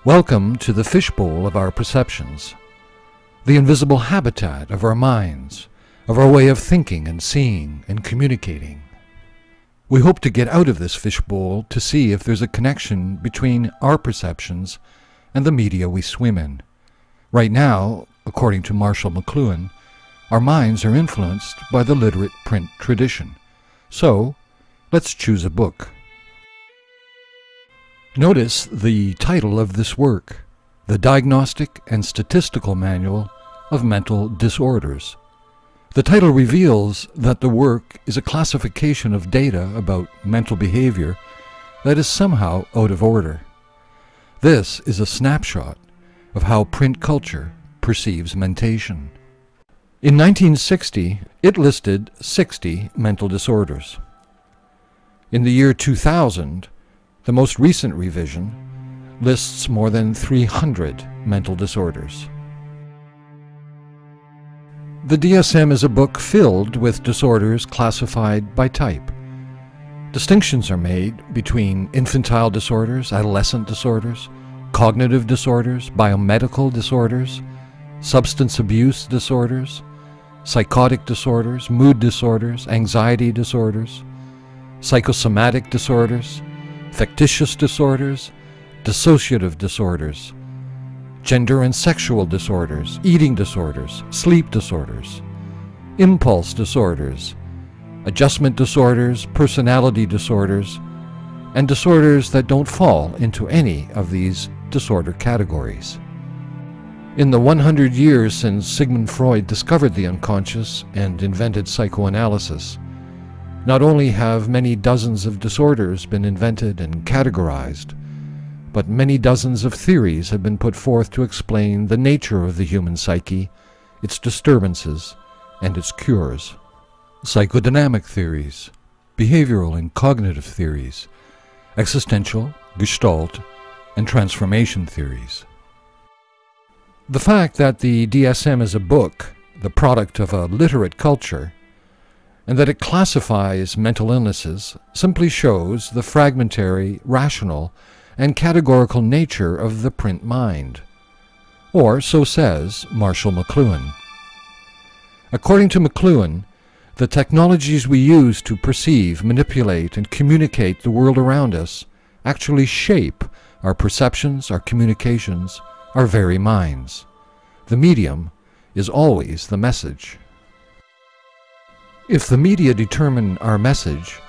Welcome to the fishbowl of our perceptions, the invisible habitat of our minds, of our way of thinking and seeing and communicating. We hope to get out of this fishbowl to see if there's a connection between our perceptions and the media we swim in. Right now, according to Marshall McLuhan, our minds are influenced by the literate print tradition. So, let's choose a book. Notice the title of this work, The Diagnostic and Statistical Manual of Mental Disorders. The title reveals that the work is a classification of data about mental behavior that is somehow out of order. This is a snapshot of how print culture perceives mentation. In 1960, it listed 60 mental disorders. In the year 2000, the most recent revision lists more than 300 mental disorders. The DSM is a book filled with disorders classified by type. Distinctions are made between infantile disorders, adolescent disorders, cognitive disorders, biomedical disorders, substance abuse disorders, psychotic disorders, mood disorders, anxiety disorders, psychosomatic disorders, factitious disorders, dissociative disorders, gender and sexual disorders, eating disorders, sleep disorders, impulse disorders, adjustment disorders, personality disorders, and disorders that don't fall into any of these disorder categories. In the 100 years since Sigmund Freud discovered the unconscious and invented psychoanalysis, not only have many dozens of disorders been invented and categorized, but many dozens of theories have been put forth to explain the nature of the human psyche, its disturbances, and its cures. Psychodynamic theories, behavioral and cognitive theories, existential, gestalt, and transformation theories. The fact that the DSM is a book, the product of a literate culture, and that it classifies mental illnesses simply shows the fragmentary, rational, and categorical nature of the print mind. Or so says Marshall McLuhan. According to McLuhan, the technologies we use to perceive, manipulate, and communicate the world around us actually shape our perceptions, our communications, our very minds. The medium is always the message. If the media determine our message,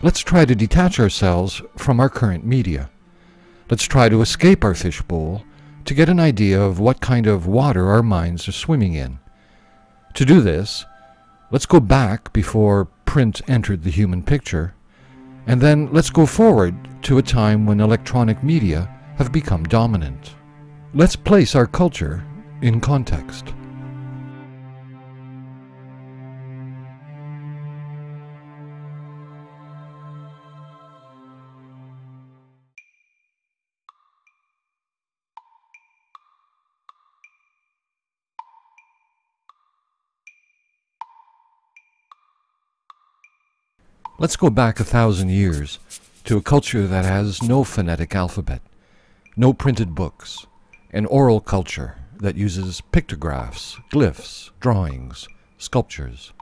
let's try to detach ourselves from our current media. Let's try to escape our fishbowl to get an idea of what kind of water our minds are swimming in. To do this, let's go back before print entered the human picture, and then let's go forward to a time when electronic media have become dominant. Let's place our culture in context. Let's go back 1,000 years to a culture that has no phonetic alphabet, no printed books, an oral culture that uses pictographs, glyphs, drawings, sculptures.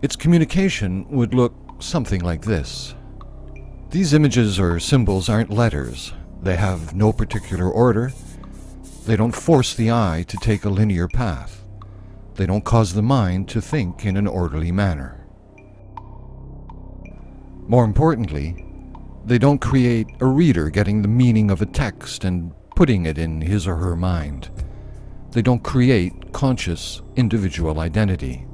Its communication would look something like this. These images or symbols aren't letters. They have no particular order. They don't force the eye to take a linear path. They don't cause the mind to think in an orderly manner. More importantly, they don't create a reader getting the meaning of a text and putting it in his or her mind. They don't create conscious individual identity.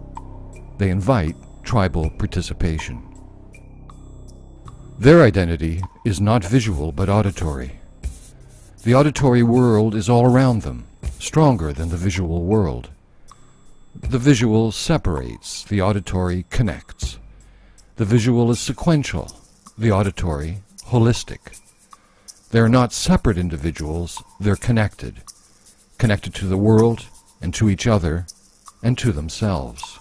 They invite tribal participation. Their identity is not visual but auditory. The auditory world is all around them, stronger than the visual world. The visual separates, the auditory connects. The visual is sequential, the auditory holistic. They are not separate individuals, they're connected. Connected to the world, and to each other, and to themselves.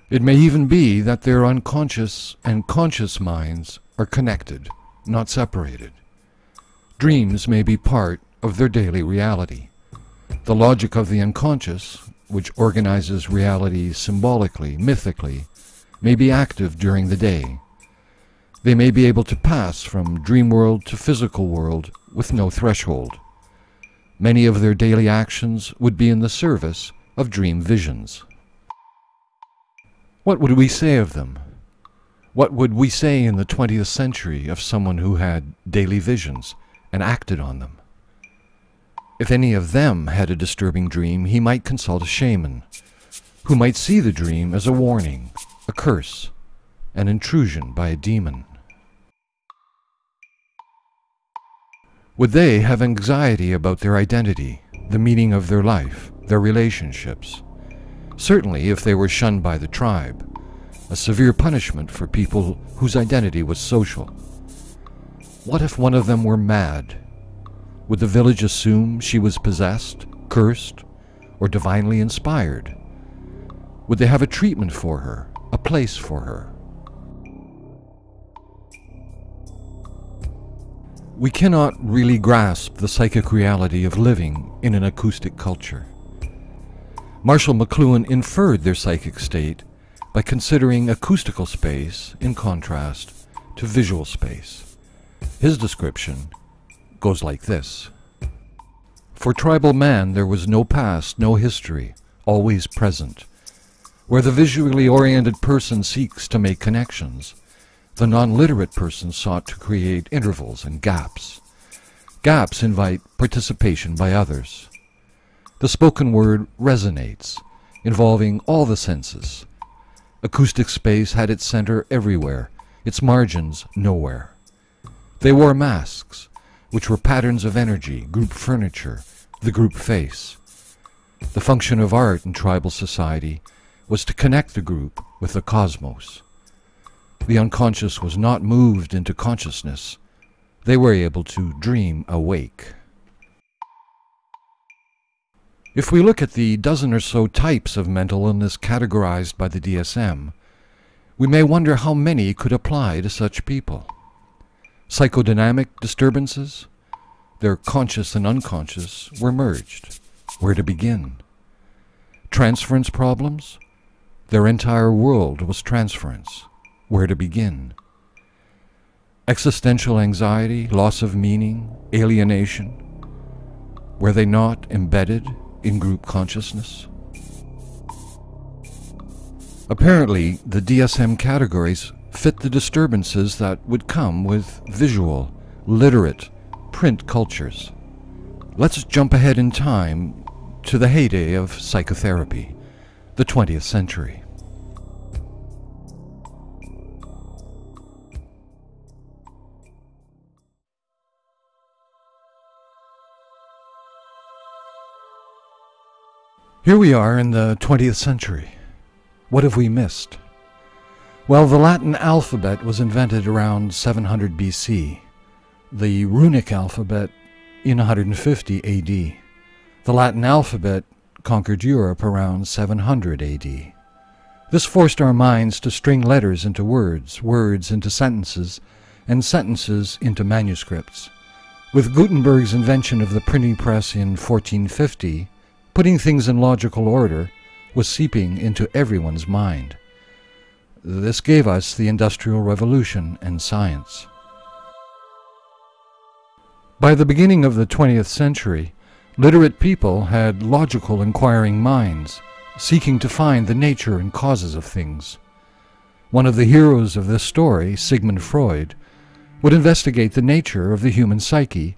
It may even be that their unconscious and conscious minds are connected, not separated. Dreams may be part of their daily reality. The logic of the unconscious, which organizes reality symbolically, mythically, may be active during the day. They may be able to pass from dream world to physical world with no threshold. Many of their daily actions would be in the service of dream visions. What would we say of them? What would we say in the 20th century of someone who had daily visions and acted on them? If any of them had a disturbing dream, he might consult a shaman, who might see the dream as a warning, a curse, an intrusion by a demon. Would they have anxiety about their identity, the meaning of their life, their relationships? Certainly if they were shunned by the tribe, a severe punishment for people whose identity was social. What if one of them were mad? Would the village assume she was possessed, cursed, or divinely inspired? Would they have a treatment for her, a place for her? We cannot really grasp the psychic reality of living in an acoustic culture. Marshall McLuhan inferred their psychic state by considering acoustical space in contrast to visual space. His description goes like this. For tribal man, there was no past, no history, always present. Where the visually oriented person seeks to make connections, the non-literate person sought to create intervals and gaps. Gaps invite participation by others. The spoken word resonates, involving all the senses. Acoustic space had its center everywhere, its margins nowhere. They wore masks, which were patterns of energy, group furniture, the group face. The function of art in tribal society was to connect the group with the cosmos. The unconscious was not moved into consciousness. They were able to dream awake. If we look at the dozen or so types of mental illness categorized by the DSM, we may wonder how many could apply to such people. Psychodynamic disturbances, their conscious and unconscious were merged. Where to begin? Transference problems, their entire world was transference. Where to begin? Existential anxiety, loss of meaning, alienation, were they not embedded in group consciousness? Apparently, the DSM categories fit the disturbances that would come with visual, literate, print cultures. Let's jump ahead in time to the heyday of psychotherapy, the 20th century. Here we are in the 20th century. What have we missed? Well, the Latin alphabet was invented around 700 BC, the runic alphabet in 150 AD. The Latin alphabet conquered Europe around 700 AD. This forced our minds to string letters into words, words into sentences, and sentences into manuscripts. With Gutenberg's invention of the printing press in 1450, putting things in logical order was seeping into everyone's mind. This gave us the Industrial Revolution and science. By the beginning of the 20th century, literate people had logical, inquiring minds, seeking to find the nature and causes of things. One of the heroes of this story, Sigmund Freud, would investigate the nature of the human psyche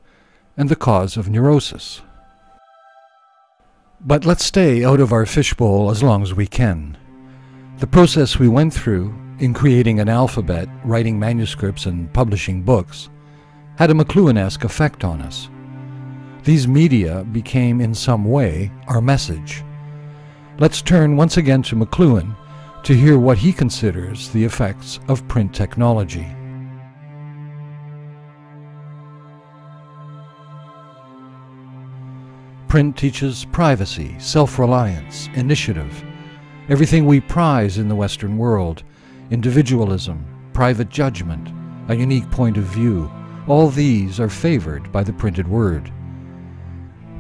and the cause of neurosis. But let's stay out of our fishbowl as long as we can. The process we went through in creating an alphabet, writing manuscripts, and publishing books had a McLuhan-esque effect on us. These media became in some way our message. Let's turn once again to McLuhan to hear what he considers the effects of print technology. Print teaches privacy, self-reliance, initiative, everything we prize in the Western world: individualism, private judgment, a unique point of view, all these are favored by the printed word.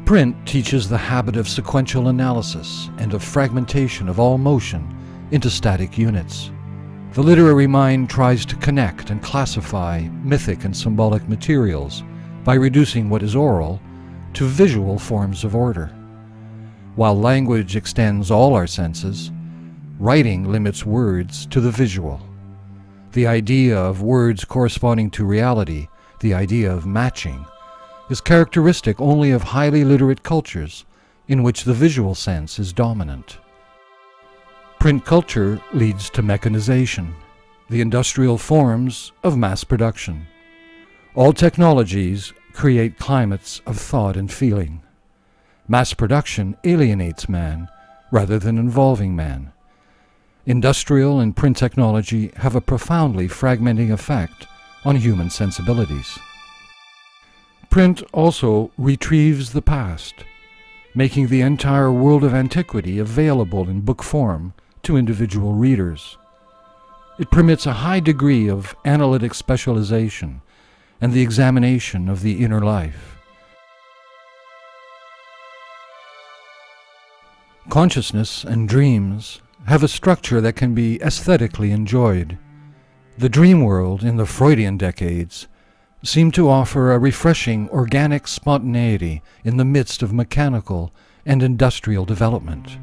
Print teaches the habit of sequential analysis and of fragmentation of all motion into static units. The literary mind tries to connect and classify mythic and symbolic materials by reducing what is oral to visual forms of order. While language extends all our senses, writing limits words to the visual. The idea of words corresponding to reality, the idea of matching, is characteristic only of highly literate cultures in which the visual sense is dominant. Print culture leads to mechanization, the industrial forms of mass production. All technologies create climates of thought and feeling. Mass production alienates man rather than involving man. Industrial and print technology have a profoundly fragmenting effect on human sensibilities. Print also retrieves the past, making the entire world of antiquity available in book form to individual readers. It permits a high degree of analytic specialization and the examination of the inner life. Consciousness and dreams have a structure that can be aesthetically enjoyed. The dream world in the Freudian decades seemed to offer a refreshing organic spontaneity in the midst of mechanical and industrial development.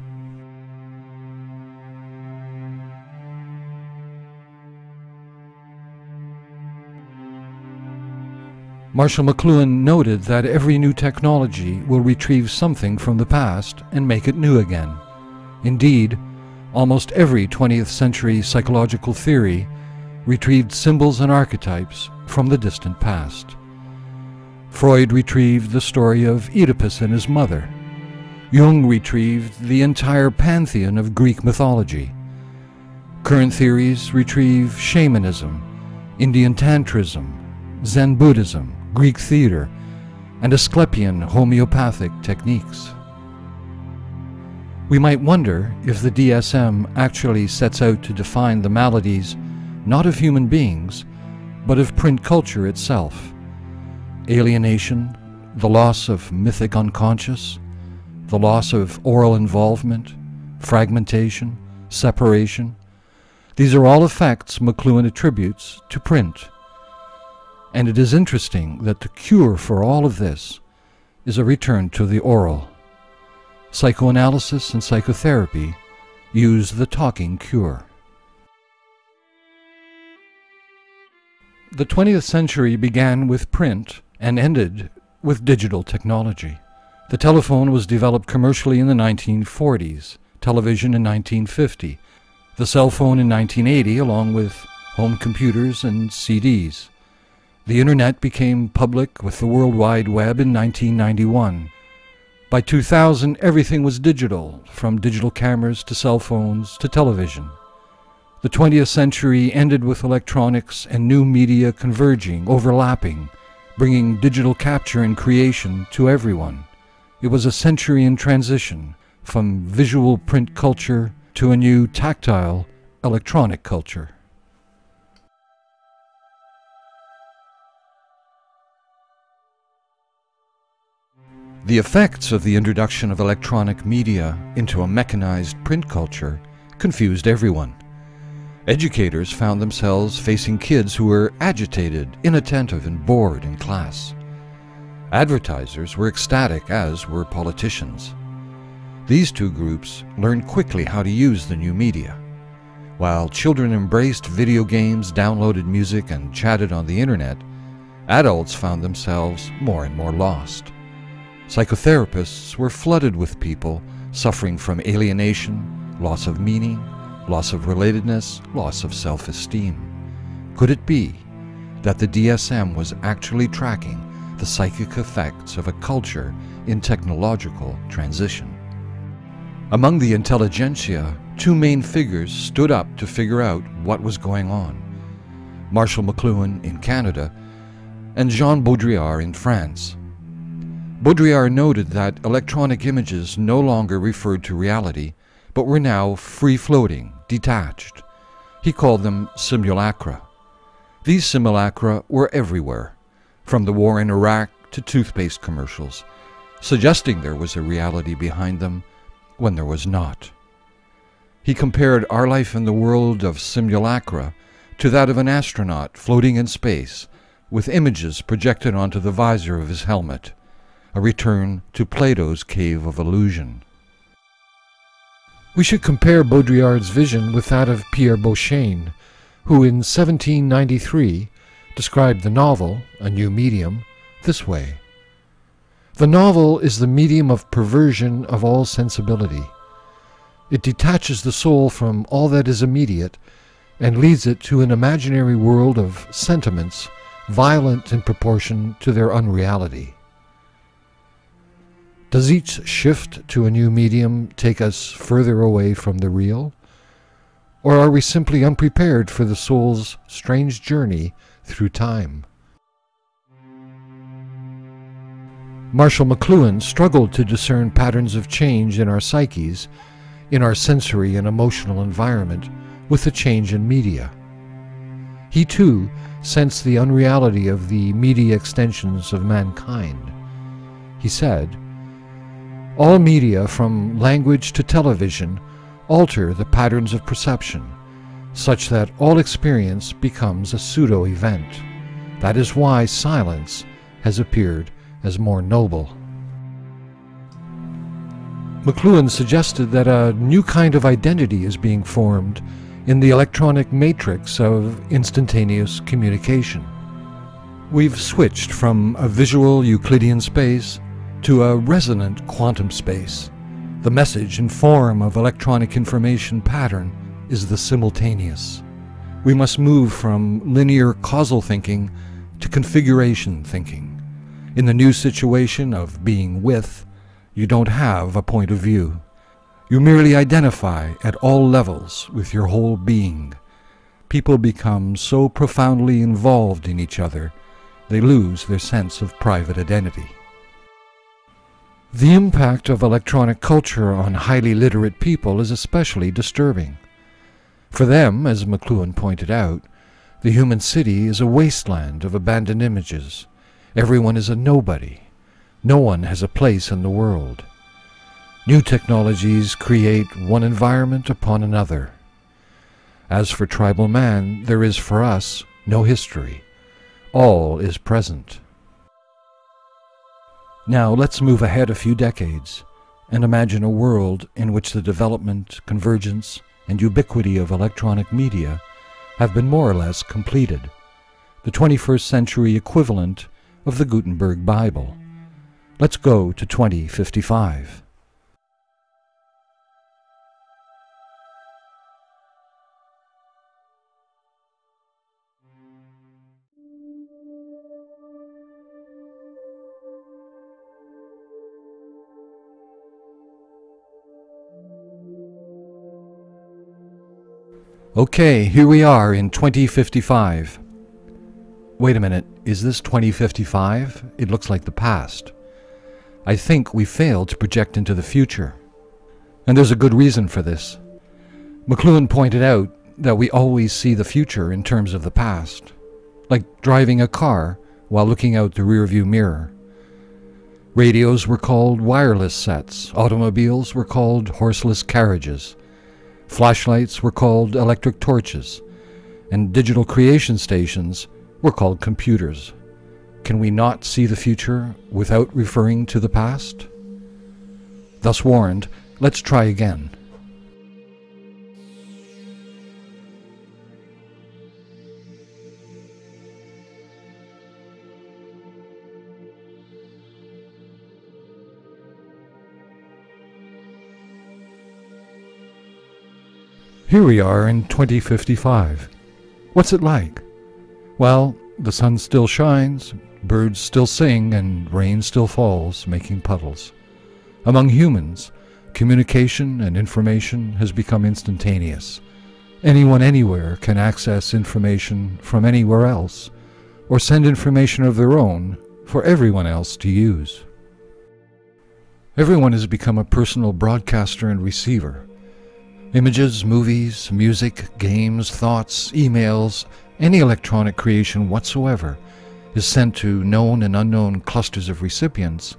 Marshall McLuhan noted that every new technology will retrieve something from the past and make it new again. Indeed, almost every 20th century psychological theory retrieved symbols and archetypes from the distant past. Freud retrieved the story of Oedipus and his mother. Jung retrieved the entire pantheon of Greek mythology. Current theories retrieve shamanism, Indian tantrism, Zen Buddhism, Greek theater, and Asclepian homeopathic techniques. We might wonder if the DSM actually sets out to define the maladies not of human beings, but of print culture itself. Alienation, the loss of mythic unconscious, the loss of oral involvement, fragmentation, separation. These are all effects McLuhan attributes to print. And it is interesting that the cure for all of this is a return to the oral. Psychoanalysis and psychotherapy use the talking cure. The 20th century began with print and ended with digital technology. The telephone was developed commercially in the 1940s, television in 1950, the cell phone in 1980, along with home computers and CDs. The Internet became public with the World Wide Web in 1991. By 2000, everything was digital, from digital cameras to cell phones to television. The 20th century ended with electronics and new media converging, overlapping, bringing digital capture and creation to everyone. It was a century in transition from visual print culture to a new tactile electronic culture. The effects of the introduction of electronic media into a mechanized print culture confused everyone. Educators found themselves facing kids who were agitated, inattentive, and bored in class. Advertisers were ecstatic, as were politicians. These two groups learned quickly how to use the new media. While children embraced video games, downloaded music, and chatted on the internet, adults found themselves more and more lost. Psychotherapists were flooded with people suffering from alienation, loss of meaning, loss of relatedness, loss of self-esteem. Could it be that the DSM was actually tracking the psychic effects of a culture in technological transition? Among the intelligentsia, two main figures stood up to figure out what was going on. Marshall McLuhan in Canada and Jean Baudrillard in France. Baudrillard noted that electronic images no longer referred to reality, but were now free-floating, detached. He called them simulacra. These simulacra were everywhere. from the war in Iraq to toothpaste commercials, suggesting there was a reality behind them when there was not. He compared our life in the world of simulacra to that of an astronaut floating in space, with images projected onto the visor of his helmet, a return to Plato's cave of illusion. We should compare Baudrillard's vision with that of Pierre Beauchesne, who in 1793 described the novel, a new medium, this way. The novel is the medium of perversion of all sensibility. It detaches the soul from all that is immediate and leads it to an imaginary world of sentiments violent in proportion to their unreality. Does each shift to a new medium take us further away from the real? Or are we simply unprepared for the soul's strange journey through time? Marshall McLuhan struggled to discern patterns of change in our psyches, in our sensory and emotional environment, with the change in media. He too sensed the unreality of the media extensions of mankind. He said, "All media, from language to television, alter the patterns of perception, such that all experience becomes a pseudo-event. That is why silence has appeared as more noble." McLuhan suggested that a new kind of identity is being formed in the electronic matrix of instantaneous communication. We've switched from a visual Euclidean space to a resonant quantum space. The message and form of electronic information pattern is the simultaneous. We must move from linear causal thinking to configuration thinking. In the new situation of being with, you don't have a point of view. You merely identify at all levels with your whole being. People become so profoundly involved in each other, they lose their sense of private identity. The impact of electronic culture on highly literate people is especially disturbing. For them, as McLuhan pointed out, the human city is a wasteland of abandoned images. Everyone is a nobody. No one has a place in the world. New technologies create one environment upon another. As for tribal man, there is for us no history. All is present. Now let's move ahead a few decades and imagine a world in which the development, convergence, and ubiquity of electronic media have been more or less completed, the 21st century equivalent of the Gutenberg Bible. Let's go to 2055. Okay, here we are in 2055. Wait a minute, is this 2055? It looks like the past. I think we failed to project into the future. And there's a good reason for this. McLuhan pointed out that we always see the future in terms of the past, like driving a car while looking out the rearview mirror. Radios were called wireless sets, automobiles were called horseless carriages, flashlights were called electric torches, and digital creation stations were called computers. Can we not see the future without referring to the past? Thus warned, let's try again. Here we are in 2055. What's it like? Well, the sun still shines, birds still sing, and rain still falls, making puddles. Among humans, communication and information has become instantaneous. Anyone anywhere can access information from anywhere else, or send information of their own for everyone else to use. Everyone has become a personal broadcaster and receiver. Images, movies, music, games, thoughts, emails, any electronic creation whatsoever is sent to known and unknown clusters of recipients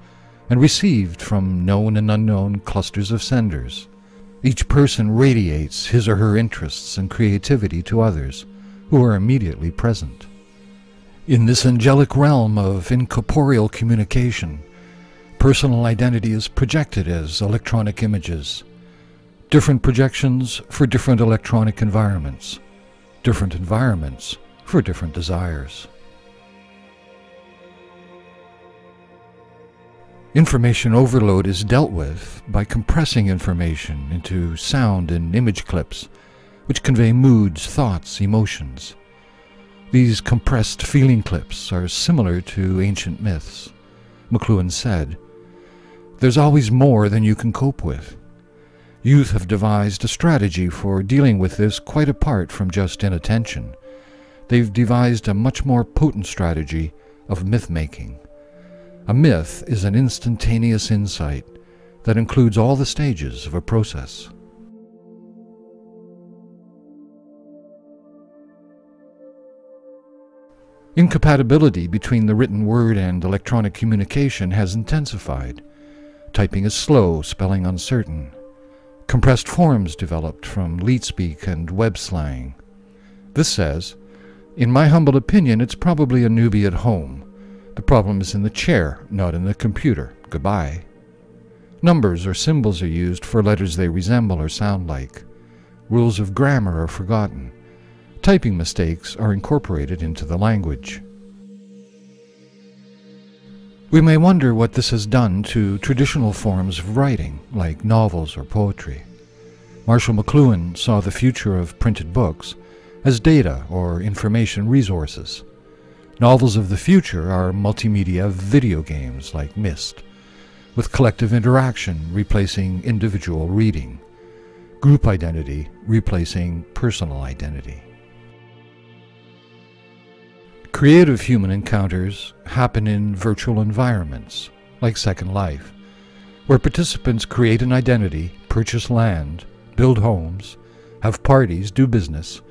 and received from known and unknown clusters of senders. Each person radiates his or her interests and creativity to others who are immediately present. In this angelic realm of incorporeal communication, personal identity is projected as electronic images. Different projections for different electronic environments. Different environments for different desires. Information overload is dealt with by compressing information into sound and image clips, which convey moods, thoughts, emotions. These compressed feeling clips are similar to ancient myths. McLuhan said, "There's always more than you can cope with." Youth have devised a strategy for dealing with this quite apart from just inattention. They've devised a much more potent strategy of myth-making. A myth is an instantaneous insight that includes all the stages of a process. Incompatibility between the written word and electronic communication has intensified. Typing is slow, spelling uncertain. Compressed forms developed from leet-speak and web slang. This says, "In my humble opinion, it's probably a newbie at home. The problem is in the chair, not in the computer. Goodbye." Numbers or symbols are used for letters they resemble or sound like. Rules of grammar are forgotten. Typing mistakes are incorporated into the language. We may wonder what this has done to traditional forms of writing, like novels or poetry. Marshall McLuhan saw the future of printed books as data or information resources. Novels of the future are multimedia video games like Myst, with collective interaction replacing individual reading, group identity replacing personal identity. Creative human encounters happen in virtual environments, like Second Life, where participants create an identity, purchase land, build homes, have parties, do business,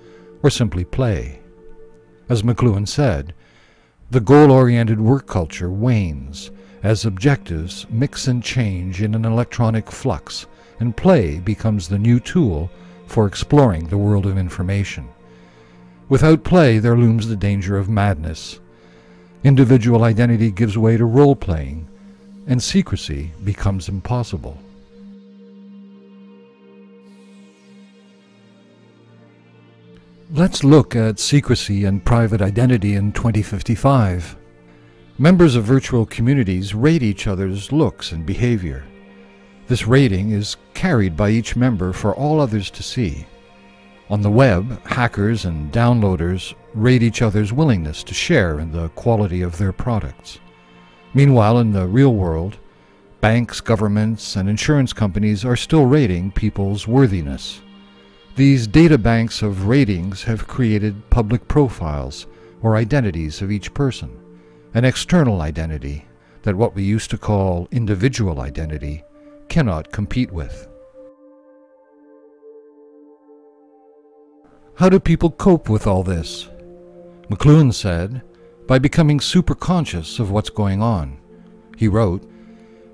or simply play. As McLuhan said, the goal-oriented work culture wanes as objectives mix and change in an electronic flux, and play becomes the new tool for exploring the world of information. Without play, there looms the danger of madness. Individual identity gives way to role-playing, and secrecy becomes impossible. Let's look at secrecy and private identity in 2055. Members of virtual communities rate each other's looks and behavior. This rating is carried by each member for all others to see. On the web, hackers and downloaders rate each other's willingness to share in the quality of their products. Meanwhile, in the real world, banks, governments, and insurance companies are still rating people's worthiness. These data banks of ratings have created public profiles or identities of each person, an external identity that what we used to call individual identity cannot compete with. How do people cope with all this? McLuhan said, by becoming super conscious of what's going on. He wrote,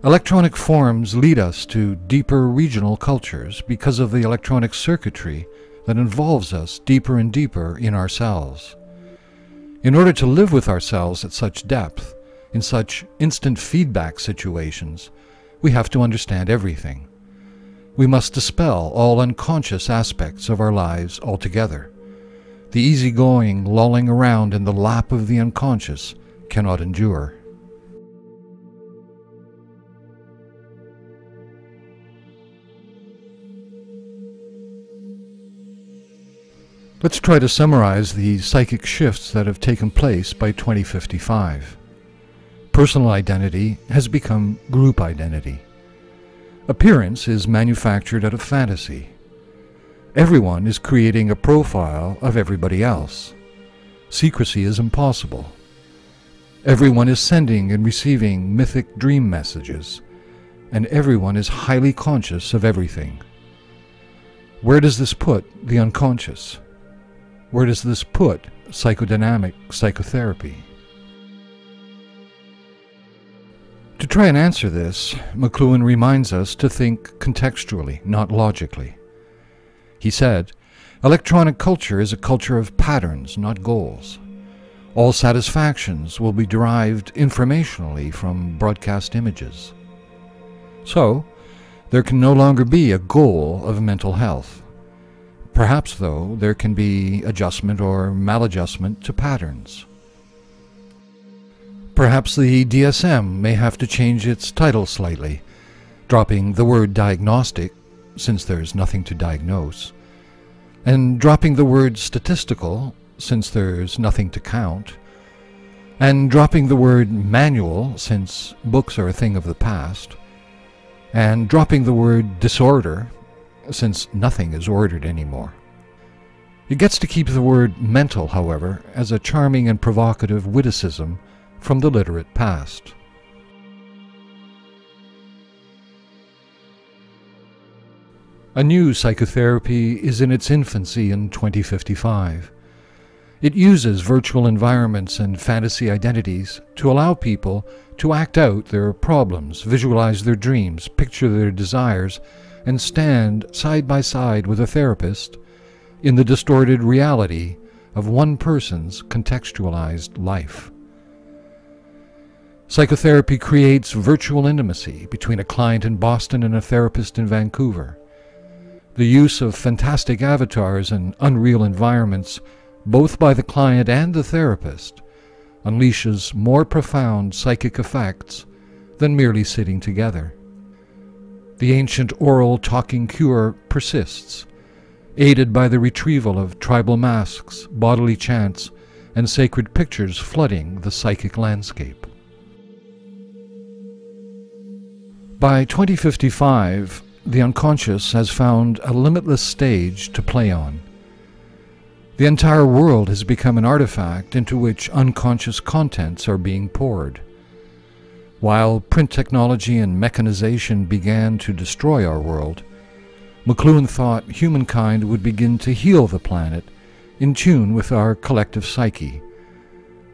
"Electronic forms lead us to deeper regional cultures because of the electronic circuitry that involves us deeper and deeper in ourselves. In order to live with ourselves at such depth, in such instant feedback situations, we have to understand everything. We must dispel all unconscious aspects of our lives altogether. The easygoing, lolling around in the lap of the unconscious cannot endure." Let's try to summarize the psychic shifts that have taken place by 2055. Personal identity has become group identity. Appearance is manufactured out of fantasy. Everyone is creating a profile of everybody else. Secrecy is impossible. Everyone is sending and receiving mythic dream messages, and everyone is highly conscious of everything. Where does this put the unconscious? Where does this put psychodynamic psychotherapy? To try and answer this, McLuhan reminds us to think contextually, not logically. He said, "Electronic culture is a culture of patterns, not goals. All satisfactions will be derived informationally from broadcast images. So, there can no longer be a goal of mental health. Perhaps, though, there can be adjustment or maladjustment to patterns. Perhaps the DSM may have to change its title slightly, dropping the word diagnostic, since there's nothing to diagnose, and dropping the word statistical, since there's nothing to count, and dropping the word manual, since books are a thing of the past, and dropping the word disorder, since nothing is ordered anymore. It gets to keep the word mental, however, as a charming and provocative witticism from the literate past." A new psychotherapy is in its infancy in 2055. It uses virtual environments and fantasy identities to allow people to act out their problems, visualize their dreams, picture their desires, and stand side by side with a therapist in the distorted reality of one person's contextualized life. Psychotherapy creates virtual intimacy between a client in Boston and a therapist in Vancouver. The use of fantastic avatars and unreal environments, both by the client and the therapist, unleashes more profound psychic effects than merely sitting together. The ancient oral talking cure persists, aided by the retrieval of tribal masks, bodily chants, and sacred pictures flooding the psychic landscape. By 2055, the unconscious has found a limitless stage to play on. The entire world has become an artifact into which unconscious contents are being poured. While print technology and mechanization began to destroy our world, McLuhan thought humankind would begin to heal the planet in tune with our collective psyche,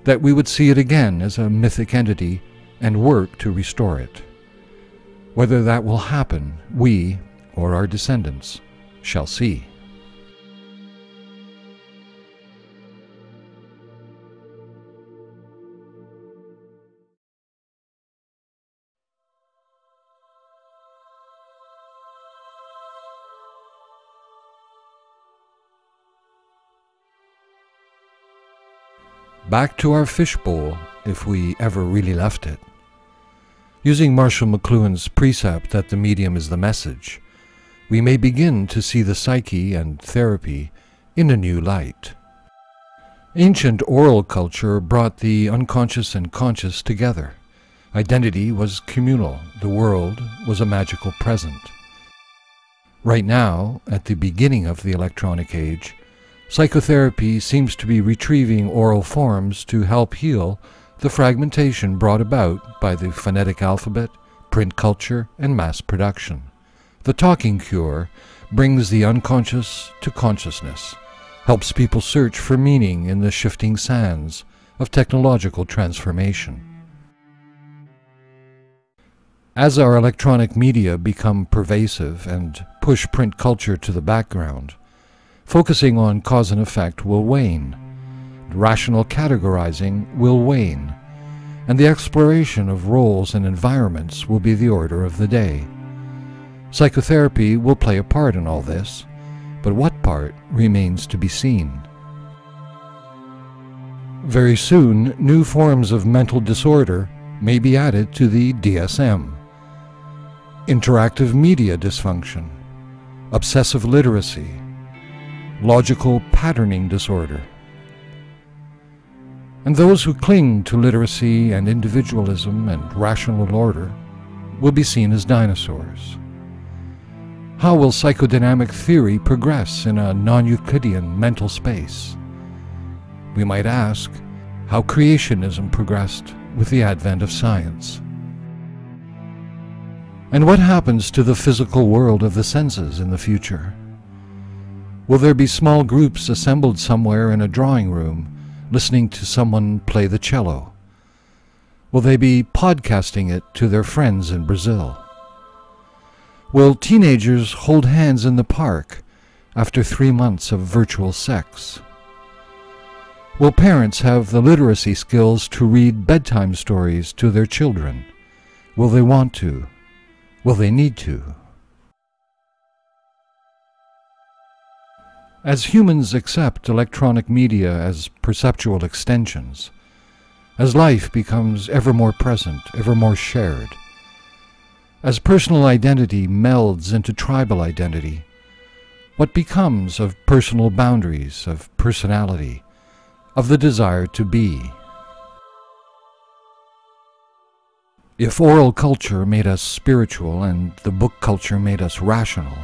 that we would see it again as a mythic entity and work to restore it. Whether that will happen, we, or our descendants, shall see. Back to our fishbowl, if we ever really left it. Using Marshall McLuhan's precept that the medium is the message, we may begin to see the psyche and therapy in a new light. Ancient oral culture brought the unconscious and conscious together. Identity was communal. The world was a magical present. Right now, at the beginning of the electronic age, psychotherapy seems to be retrieving oral forms to help heal the fragmentation brought about by the phonetic alphabet, print culture, and mass production. The talking cure brings the unconscious to consciousness, helps people search for meaning in the shifting sands of technological transformation. As our electronic media become pervasive and push print culture to the background, focusing on cause and effect will wane. Rational categorizing will wane, and the exploration of roles and environments will be the order of the day. Psychotherapy will play a part in all this, but what part remains to be seen. Very soon, new forms of mental disorder may be added to the DSM. Interactive media dysfunction, obsessive literacy, logical patterning disorder. And those who cling to literacy and individualism and rational order will be seen as dinosaurs. How will psychodynamic theory progress in a non-Euclidean mental space? We might ask how creationism progressed with the advent of science. And what happens to the physical world of the senses in the future? Will there be small groups assembled somewhere in a drawing room listening to someone play the cello? Will they be podcasting it to their friends in Brazil? Will teenagers hold hands in the park after 3 months of virtual sex? Will parents have the literacy skills to read bedtime stories to their children? Will they want to? Will they need to? As humans accept electronic media as perceptual extensions, as life becomes ever more present, ever more shared, as personal identity melds into tribal identity, what becomes of personal boundaries, of personality, of the desire to be? If oral culture made us spiritual and the book culture made us rational,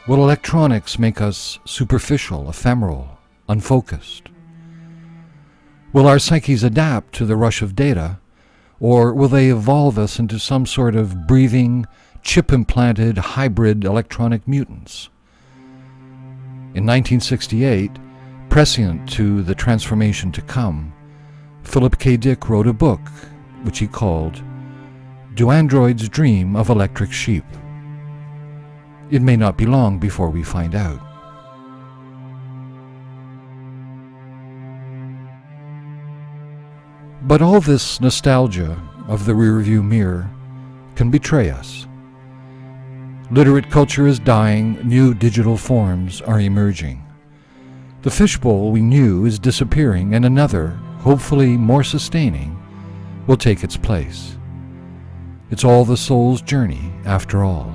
will electronics make us superficial, ephemeral, unfocused? Will our psyches adapt to the rush of data, or will they evolve us into some sort of breathing, chip-implanted, hybrid electronic mutants? In 1968, prescient to the transformation to come, Philip K. Dick wrote a book which he called "Do Androids Dream of Electric Sheep?" It may not be long before we find out. But all this nostalgia of the rearview mirror can betray us. Literate culture is dying, new digital forms are emerging. The fishbowl we knew is disappearing, and another, hopefully more sustaining, will take its place. It's all the soul's journey, after all.